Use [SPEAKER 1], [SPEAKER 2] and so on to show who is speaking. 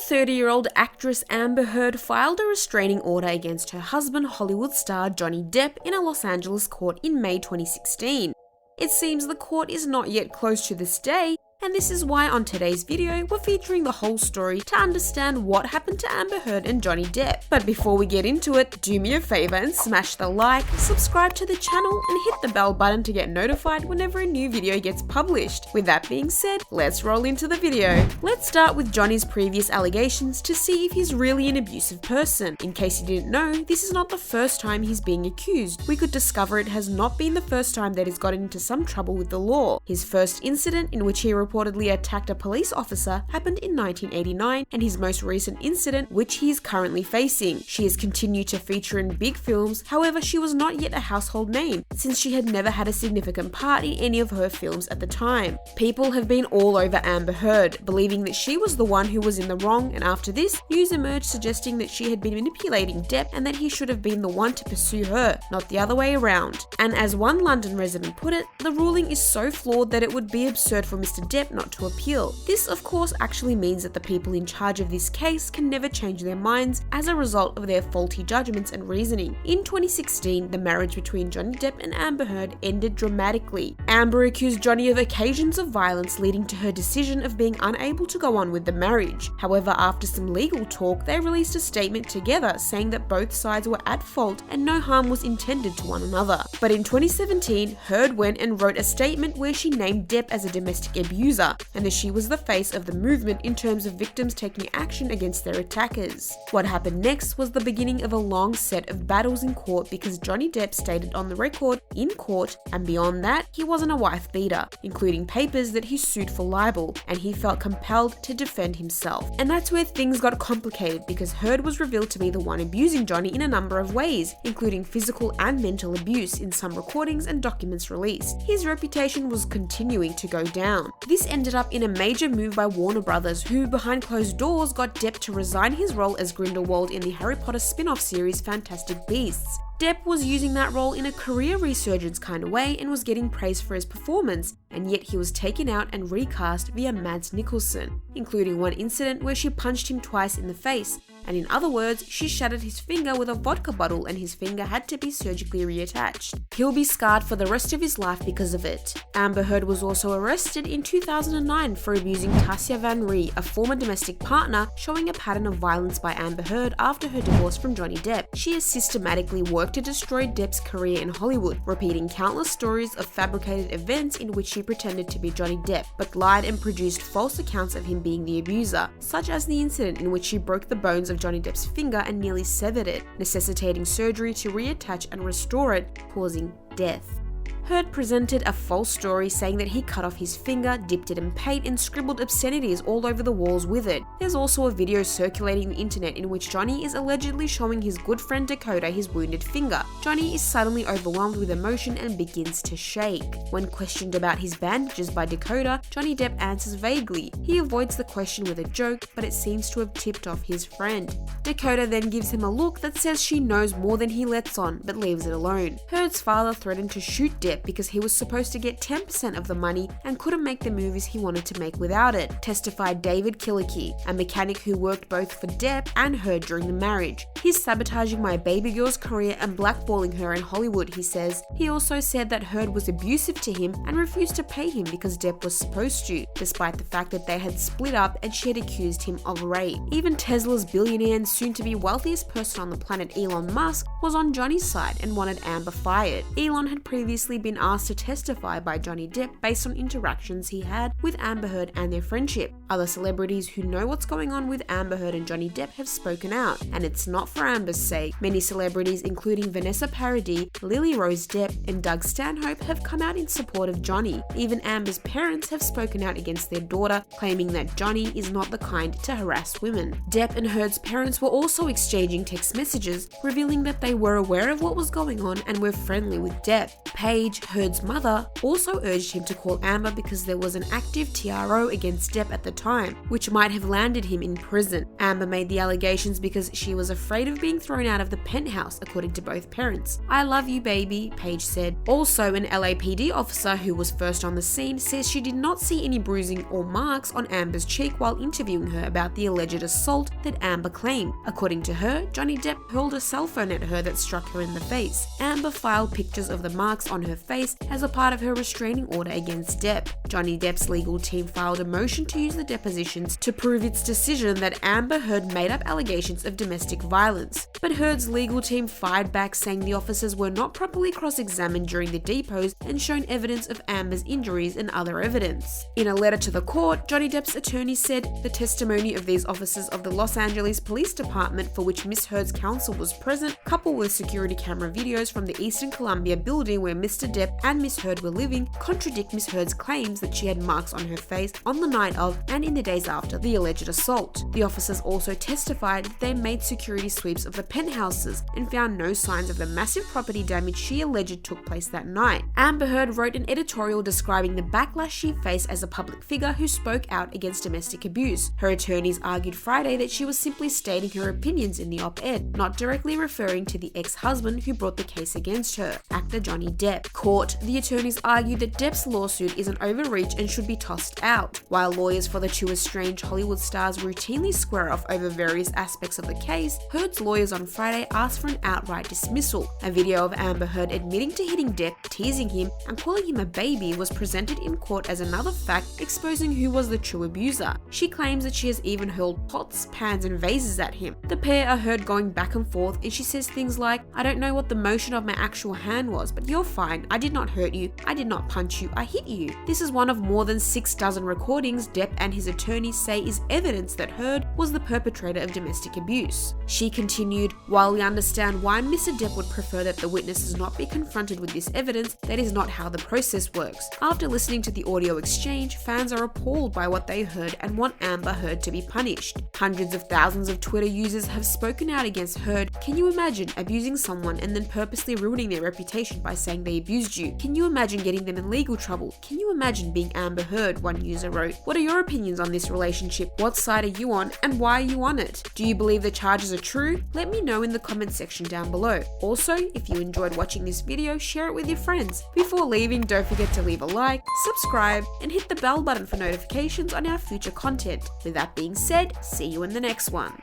[SPEAKER 1] 30-year-old actress Amber Heard filed a restraining order against her husband, Hollywood star Johnny Depp, in a Los Angeles court in May 2016. It seems the court is not yet closed to this day, and this is why on today's video we're featuring the whole story to understand what happened to Amber Heard and Johnny Depp. But before we get into it, do me a favor and smash the like, subscribe to the channel and hit the bell button to get notified whenever a new video gets published. With that being said, let's roll into the video. Let's start with Johnny's previous allegations to see if he's really an abusive person. In case you didn't know, this is not the first time he's being accused. We could discover it has not been the first time that he's gotten into some trouble with the law. His first incident, in which he reportedly attacked a police officer, happened in 1989, and his most recent incident, which he is currently facing. She has continued to feature in big films, however she was not yet a household name, since she had never had a significant part in any of her films at the time. People have been all over Amber Heard, believing that she was the one who was in the wrong, and after this, news emerged suggesting that she had been manipulating Depp and that he should have been the one to pursue her, not the other way around. And as one London resident put it, the ruling is so flawed that it would be absurd for Mr. Depp not to appeal. This of course actually means that the people in charge of this case can never change their minds as a result of their faulty judgments and reasoning. In 2016, the marriage between Johnny Depp and Amber Heard ended dramatically. Amber accused Johnny of occasions of violence, leading to her decision of being unable to go on with the marriage. However, after some legal talk, they released a statement together saying that both sides were at fault and no harm was intended to one another. But in 2017, Heard went and wrote a statement where she named Depp as a domestic abuser, and that she was the face of the movement in terms of victims taking action against their attackers. What happened next was the beginning of a long set of battles in court because Johnny Depp stated on the record, in court, and beyond that, he wasn't a wife beater, including papers that he sued for libel, and he felt compelled to defend himself. And that's where things got complicated because Heard was revealed to be the one abusing Johnny in a number of ways, including physical and mental abuse in some recordings and documents released. His reputation was continuing to go down. This ended up in a major move by Warner Brothers, who behind closed doors got Depp to resign his role as Grindelwald in the Harry Potter spin-off series Fantastic Beasts. Depp was using that role in a career resurgence kind of way and was getting praise for his performance, and yet he was taken out and recast via Mads Mikkelsen, including one incident where she punched him twice in the face, and in other words, she shattered his finger with a vodka bottle and his finger had to be surgically reattached. He'll be scarred for the rest of his life because of it. Amber Heard was also arrested in 2009 for abusing Tasya Van Ree, a former domestic partner, showing a pattern of violence by Amber Heard after her divorce from Johnny Depp. She has systematically worked to destroy Depp's career in Hollywood, repeating countless stories of fabricated events in which she pretended to be Johnny Depp, but lied and produced false accounts of him being the abuser, such as the incident in which she broke the bones of Johnny Depp's finger and nearly severed it, necessitating surgery to reattach and restore it, causing death. Heard presented a false story saying that he cut off his finger, dipped it in paint, and scribbled obscenities all over the walls with it. There's also a video circulating the internet in which Johnny is allegedly showing his good friend Dakota his wounded finger. Johnny is suddenly overwhelmed with emotion and begins to shake. When questioned about his bandages by Dakota, Johnny Depp answers vaguely. He avoids the question with a joke, but it seems to have tipped off his friend. Dakota then gives him a look that says she knows more than he lets on, but leaves it alone. Heard's father threatened to shoot Depp because he was supposed to get 10% of the money and couldn't make the movies he wanted to make without it, testified David Killicky, a mechanic who worked both for Depp and Heard during the marriage. He's sabotaging my baby girl's career and blackballing her in Hollywood, he says. He also said that Heard was abusive to him and refused to pay him because Depp was supposed to, despite the fact that they had split up and she had accused him of rape. Even Tesla's billionaire and soon-to-be wealthiest person on the planet, Elon Musk, was on Johnny's side and wanted Amber fired. Elon had previously been asked to testify by Johnny Depp based on interactions he had with Amber Heard and their friendship. Other celebrities who know what's going on with Amber Heard and Johnny Depp have spoken out, and it's not for Amber's sake. Many celebrities, including Vanessa Paradis, Lily Rose Depp, and Doug Stanhope, have come out in support of Johnny. Even Amber's parents have spoken out against their daughter, claiming that Johnny is not the kind to harass women. Depp and Heard's parents were also exchanging text messages, revealing that they were aware of what was going on and were friendly with Depp. Paige, Paige, Heard's mother, also urged him to call Amber because there was an active TRO against Depp at the time, which might have landed him in prison. Amber made the allegations because she was afraid of being thrown out of the penthouse, according to both parents. "I love you, baby," Paige said. Also, an LAPD officer who was first on the scene says she did not see any bruising or marks on Amber's cheek while interviewing her about the alleged assault that Amber claimed. According to her, Johnny Depp hurled a cell phone at her that struck her in the face. Amber filed pictures of the marks on her face as a part of her restraining order against Depp. Johnny Depp's legal team filed a motion to use the depositions to prove its decision that Amber Heard made up allegations of domestic violence. But Heard's legal team fired back, saying the officers were not properly cross-examined during the depos and shown evidence of Amber's injuries and other evidence. In a letter to the court, Johnny Depp's attorney said the testimony of these officers of the Los Angeles Police Department, for which Miss Heard's counsel was present, coupled with security camera videos from the Eastern Columbia building where Mr. Depp and Miss Heard were living, contradict Miss Heard's claims that she had marks on her face on the night of and in the days after the alleged assault. The officers also testified that they made security sweeps of the penthouses and found no signs of the massive property damage she alleged took place that night. Amber Heard wrote an editorial describing the backlash she faced as a public figure who spoke out against domestic abuse. Her attorneys argued Friday that she was simply stating her opinions in the op-ed, not directly referring to the ex-husband who brought the case against her, actor Johnny Depp. Court, the attorneys argued that Depp's lawsuit is an overreach and should be tossed out. While lawyers for the two estranged Hollywood stars routinely square off over various aspects of the case, Heard's lawyers on Friday asked for an outright dismissal. A video of Amber Heard admitting to hitting Depp, teasing him, and calling him a baby was presented in court as another fact exposing who was the true abuser. She claims that she has even hurled pots, pans, and vases at him. The pair are heard going back and forth, and she says things like, "I don't know what the motion of my actual hand was, but you're fine. I did not hurt you. I did not punch you. I hit you." This is one of more than 6 dozen recordings Depp and his attorneys say is evidence that Heard was the perpetrator of domestic abuse. She continued, "While we understand why Mr. Depp would prefer that the witnesses not be confronted with this evidence, that is not how the process works. After listening to the audio exchange, fans are appalled by what they heard and want Amber Heard to be punished. Hundreds of thousands of Twitter users have spoken out against Heard. Can you imagine abusing someone and then purposely ruining their reputation by saying they abused you? Can you imagine getting them in legal trouble? Can you imagine being Amber Heard?" one user wrote. "What are your opinions on this relationship? What side are you on and why are you on it? Do you believe the charges are true? Let me know in the comment section down below. Also, if you enjoyed watching this video, share it with your friends. Before leaving, don't forget to leave a like, subscribe, and hit the bell button for notifications on our future content. With that being said, see you in the next one.